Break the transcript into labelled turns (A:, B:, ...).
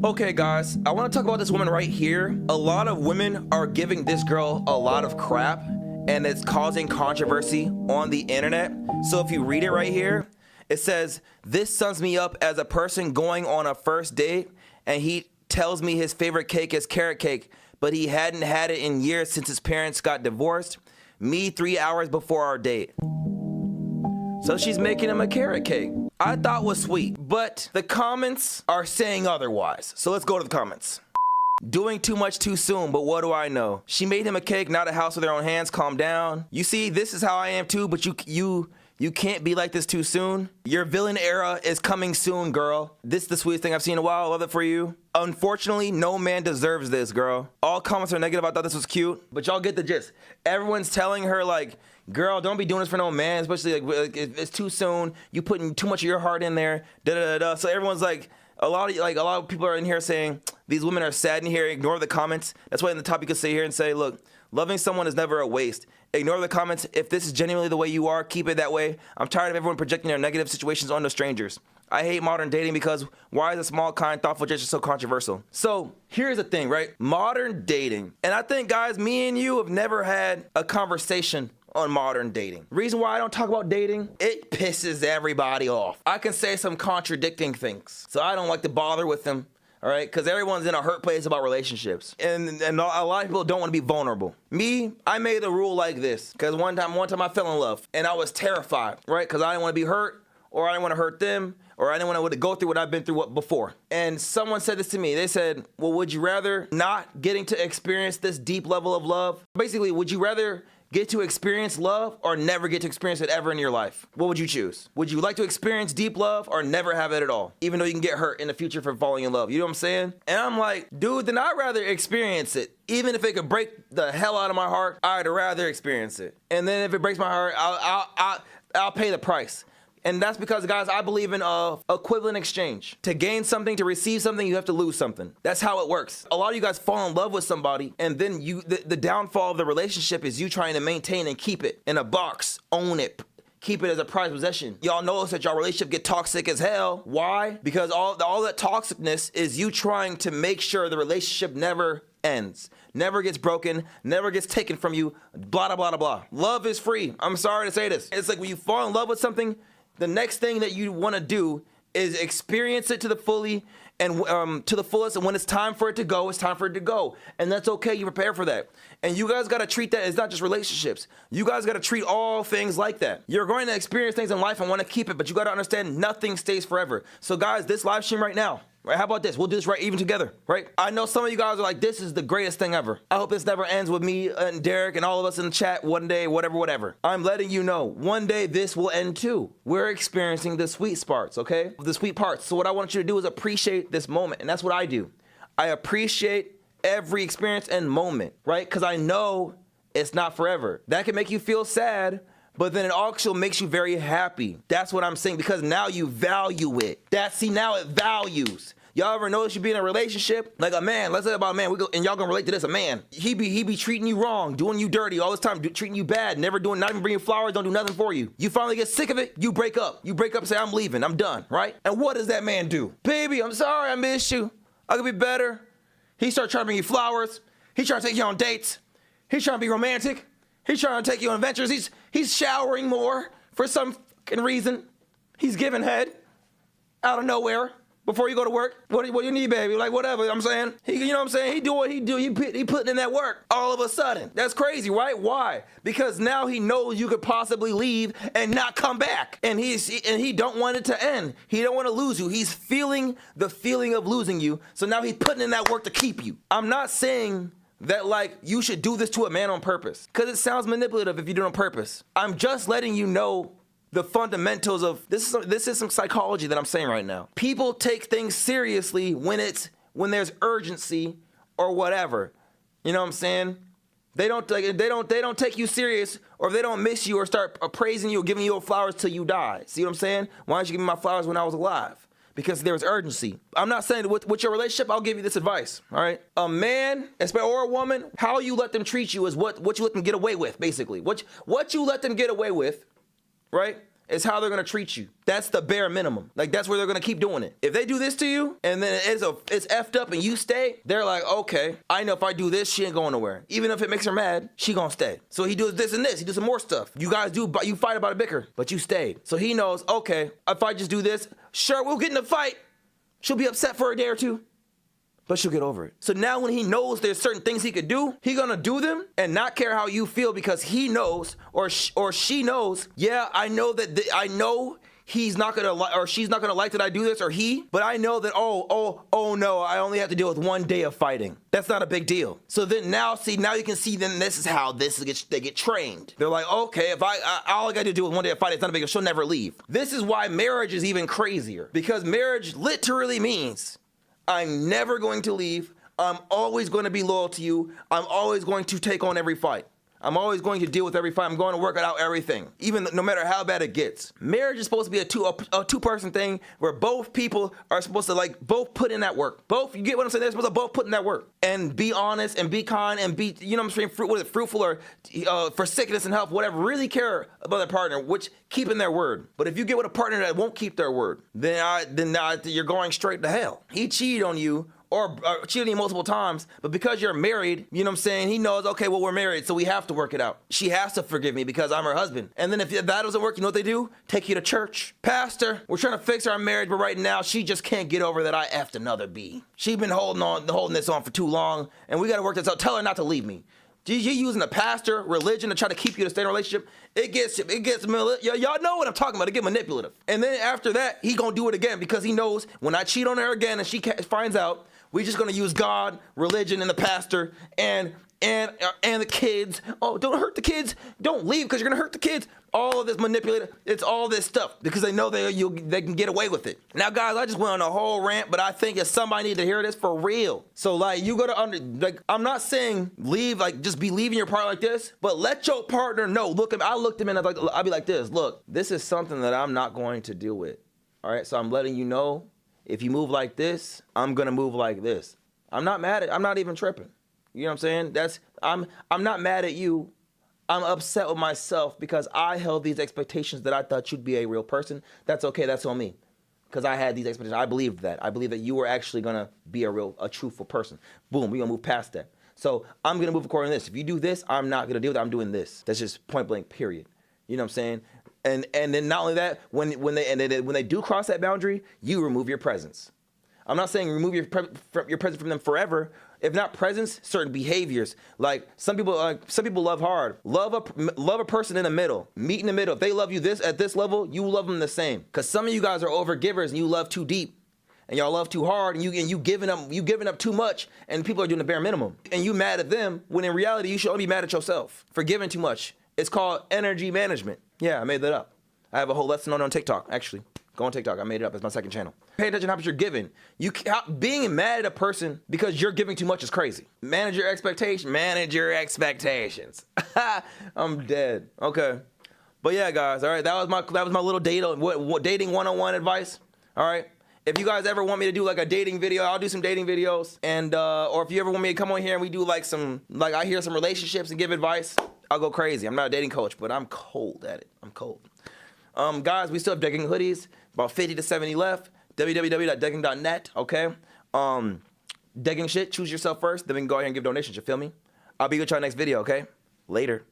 A: Okay, guys, I want to talk about this woman right here. A lot of women are giving this girl a lot of crap, and it's causing controversy on the internet. So if you read it right here, it says, "This sums me up as a person going on a first date, and he tells me his favorite cake is carrot cake, but he hadn't had it in years since his parents got divorced. Me 3 hours before our date." So she's making him a carrot cake. I thought was sweet, but the comments are saying otherwise. So let's go to the comments. Doing too much too soon, but what do I know? She made him a cake, not a house with her own hands. Calm down. You see, this is how I am too, but you can't be like this too soon. Your villain era is coming soon, girl. This is the sweetest thing I've seen in a while. I love it for you. Unfortunately, no man deserves this, girl. All comments are negative. I thought this was cute, but y'all get the gist. Everyone's telling her like, girl, don't be doing this for no man, especially like it's too soon. You putting too much of your heart in there. Da da da da. So everyone's like, a lot of people are in here saying these women are sad in here. Ignore the comments. That's why in the top you can sit here and say, look, loving someone is never a waste. Ignore the comments. If this is genuinely the way you are, keep it that way. I'm tired of everyone projecting their negative situations onto strangers. I hate modern dating because why is a small, kind, thoughtful gesture so controversial? So here's the thing, right? Modern dating. And I think, guys, me and you have never had a conversation on modern dating. Reason why I don't talk about dating, it pisses everybody off. I can say some contradicting things, so I don't like to bother with them. All right, because everyone's in a hurt place about relationships, and a lot of people don't want to be vulnerable. Me, I made a rule like this because one time I fell in love, and I was terrified, right? Because I didn't want to be hurt, or I didn't want to hurt them, or I didn't want to go through what I've been through before. And someone said this to me. They said, "Well, would you rather not getting to experience this deep level of love? Basically, would you rather get to experience love or never get to experience it ever in your life? What would you choose? Would you like to experience deep love or never have it at all? Even though you can get hurt in the future for falling in love." You know what I'm saying? And I'm like, dude, then I'd rather experience it. Even if it could break the hell out of my heart, I'd rather experience it. And then if it breaks my heart, I'll pay the price. And that's because, guys, I believe in equivalent exchange. To gain something, to receive something, you have to lose something. That's how it works. A lot of you guys fall in love with somebody, and then the downfall of the relationship is you trying to maintain and keep it in a box, own it, keep it as a prized possession. Y'all notice that y'all relationship get toxic as hell. Why? Because all that toxicness is you trying to make sure the relationship never ends, never gets broken, never gets taken from you, blah, blah, blah, blah. Love is free. I'm sorry to say this. It's like when you fall in love with something, the next thing that you want to do is experience it to the fullest, and when it's time for it to go, it's time for it to go. And that's okay, you prepare for that. And you guys gotta treat that as not just relationships. You guys gotta treat all things like that. You're going to experience things in life and want to keep it, but you gotta understand nothing stays forever. So guys, this live stream right now, right? How about this? We'll do this right even together, right? I know some of you guys are like, this is the greatest thing ever. I hope this never ends with me and Derek and all of us in the chat one day, whatever. I'm letting you know, one day this will end too. We're experiencing the sweet parts, okay? The sweet parts. So what I want you to do is appreciate this moment, and that's what I do. I appreciate every experience and moment, right? Because I know it's not forever. That can make you feel sad, but then it also makes you very happy. That's what I'm saying, because now you value it. Now it values. Y'all ever notice you be in a relationship? Like a man, let's say about a man, and y'all gonna relate to this, a man. He be treating you wrong, doing you dirty all this time, treating you bad, not even bringing flowers, don't do nothing for you. You finally get sick of it, you break up. You break up and say, I'm leaving, I'm done, right? And what does that man do? Baby, I'm sorry, I miss you. I could be better. He starts trying to bring you flowers. He's trying to take you on dates. He's trying to be romantic. He's trying to take you on adventures. He's showering more for some fucking reason. He's giving head out of nowhere before you go to work. What do you need, baby? Like, whatever, I'm saying. You know what I'm saying? He do what he do. He putting in that work all of a sudden. That's crazy, right? Why? Because now he knows you could possibly leave and not come back. And he don't want it to end. He don't want to lose you. He's feeling the feeling of losing you. So now he's putting in that work to keep you. I'm not saying that like you should do this to a man on purpose, because it sounds manipulative if you do it on purpose. I'm just letting you know the fundamentals of this is some psychology that I'm saying right now. People take things seriously when there's urgency or whatever. You know what I'm saying? They don't take you serious, or if they don't miss you or start praising you or giving you flowers till you die. See what I'm saying? Why didn't you give me my flowers when I was alive? Because there was urgency. I'm not saying with your relationship, I'll give you this advice, all right? A man or a woman, how you let them treat you is what you let them get away with, basically. What you let them get away with, right, is how they're gonna treat you. That's the bare minimum. Like, that's where they're gonna keep doing it. If they do this to you and then it's effed up and you stay, they're like, okay, I know if I do this, she ain't going nowhere. Even if it makes her mad, she gonna stay. So he does this and this, he does some more stuff. You guys you fight about a bicker, but you stayed. So he knows, okay, if I just do this, sure, we'll get in a fight. She'll be upset for a day or two, but she'll get over it. So now when he knows there's certain things he could do, he gonna do them and not care how you feel, because he knows or she knows, yeah, I know that I know he's not gonna like, or she's not gonna like that I do this, or but I know that, oh no, I only have to deal with 1 day of fighting. That's not a big deal. So then now you can see, then this is how they get trained. They're like, okay, if all I gotta do with 1 day of fighting, it's not a big deal, she'll never leave. This is why marriage is even crazier, because marriage literally means I'm never going to leave. I'm always going to be loyal to you. I'm always going to take on every fight. I'm always going to deal with every fight. I'm going to work out everything, even no matter how bad it gets. Marriage is supposed to be a two-person thing where both people are supposed to both put in that work. You get what I'm saying? They're supposed to both put in that work and be honest and be kind and be, you know what I'm saying, fruitful or for sickness and health, whatever. Really care about their partner, which keeping their word. But if you get with a partner that won't keep their word, then you're going straight to hell. He cheated on you, or cheated on you multiple times, but because you're married, you know what I'm saying, he knows, okay, well, we're married, so we have to work it out. She has to forgive me because I'm her husband. And then if that doesn't work, you know what they do? Take you to church. Pastor, we're trying to fix our marriage, but right now she just can't get over that I effed another B. She's been holding this on for too long, and we gotta work this out. Tell her not to leave me. You're using a pastor, religion to try to keep you to stay in a relationship. It gets y'all know what I'm talking about. It get manipulative. And then after that, he gonna do it again because he knows when I cheat on her again and she finds out, we're just gonna use God, religion, and the pastor, and the kids. Oh, don't hurt the kids. Don't leave because you're gonna hurt the kids. All of this manipulated. It's all this stuff because they know they can get away with it. Now, guys, I just went on a whole rant, but I think if somebody need to hear this for real. So, you gotta I'm not saying leave, just be leaving your partner like this, but let your partner know. I looked him in. I'll be like this. Look, this is something that I'm not going to deal with. All right, so I'm letting you know. If you move like this, I'm gonna move like this. I'm not mad I'm not even tripping. You know what I'm saying? I'm not mad at you. I'm upset with myself because I held these expectations that I thought you'd be a real person. That's okay, that's on me. Because I had these expectations. I believed that. I believed that you were actually gonna be a truthful person. Boom, we're gonna move past that. So I'm gonna move according to this. If you do this, I'm not gonna deal with it. I'm doing this. That's just point blank, period. You know what I'm saying? And then not only that, when they do cross that boundary, you remove your presence. I'm not saying remove your presence from them forever. If not presence, certain behaviors. Like some people love hard. Love a person in the middle. Meet in the middle. If they love you at this level, you love them the same. Because some of you guys are overgivers and you love too deep. And y'all love too hard, and you giving up too much, and people are doing the bare minimum. And you mad at them when in reality you should only be mad at yourself for giving too much. It's called energy management. Yeah, I made that up. I have a whole lesson on TikTok, actually. Go on TikTok. I made it up. It's my second channel. Pay attention to how much you're giving. Being mad at a person because you're giving too much is crazy. Manage your expectations. Manage your expectations. I'm dead. Okay. But yeah, guys. All right. That was my little dating one-on-one advice. All right. If you guys ever want me to do a dating video, I'll do some dating videos. And or if you ever want me to come on here and we do I hear some relationships and give advice, I'll go crazy. I'm not a dating coach, but I'm cold at it. I'm cold. Guys, we still have decking hoodies. About 50 to 70 left. www.decking.net. Okay. Decking shit. Choose yourself first. Then we can go ahead and give donations. You feel me? I'll be with y'all next video. Okay. Later.